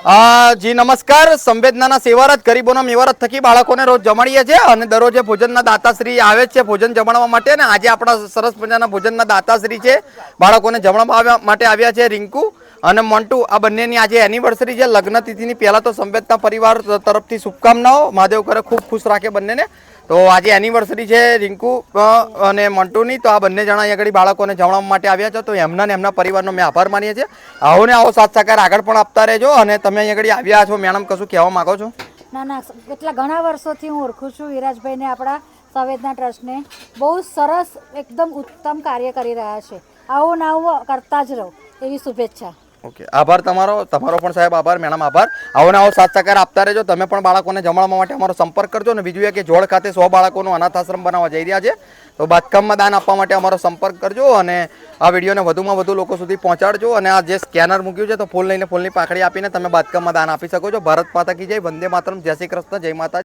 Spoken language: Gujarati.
જી નમસ્કાર. સંવેદનાના સેવારત ગરીબોના મેવારત થકી બાળકોને રોજ જમાડીએ છીએ અને દરરોજ ભોજનના દાતાશ્રી આવે છે ભોજન જમાડવા માટે. અને આજે આપણા સરસ મજાના ભોજનના દાતાશ્રી છે, બાળકોને જમાડવા માટે આવ્યા છે રિંકુ અને મોન્ટુ. આ બંનેની આજે એનિવર્સરી છે, લગ્ન તિથિની. પહેલા તો સંવેદના પરિવાર તરફથી શુભકામનાઓ. મહાદેવ કરે ખૂબ ખુશ રાખે બંનેને. તો આજે એનિવર્સરી છે રિંકુ અને મંટુની. તો આ બંને જણા અહીંયા આગળ બાળકોને જમાડવા માટે આવ્યા છે. તો એમના ને એમના પરિવારનો મેં આભાર માનીએ છીએ. આવો ને આવો સાથ સહકાર આગળ પણ આપતા રહેજો. અને તમે અહીંયા આગળ આવ્યા છો, મેડમ કશું કહેવા માંગો છો? ના, એટલા ઘણા વર્ષોથી હું ઓળખું છું વિરાજભાઈને, આપણા સંવેદના ટ્રસ્ટને. બહુ સરસ, એકદમ ઉત્તમ કાર્ય કરી રહ્યા છે. આવું ને આવું કરતા જ રહો એવી શુભેચ્છા. ઓકે, આભાર તમારો પણ સાહેબ. આભાર મેડમ, આભાર. આવો ને આવો સાથ સહકાર આપતા રહેજો. તમે પણ બાળકોને જમાડવા માટે અમારો સંપર્ક કરજો. અને બીજું એ કે જોડ ખાતે 100 બાળકોનો અનાથ આશ્રમ બનાવવા જઈ રહ્યા છે. તો બાંધકામમાં દાન આપવા માટે અમારો સંપર્ક કરજો. અને આ વિડીયોને વધુમાં વધુ લોકો સુધી પહોંચાડજો. અને આ જે સ્કેનર મૂક્યું છે, તો ફૂલ લઈને ફૂલની પાખડી આપીને તમે બાંધકામમાં દાન આપી શકો છો. ભારત માતા કી જય, વંદે માતરમ, જય શ્રી કૃષ્ણ, જય માતા.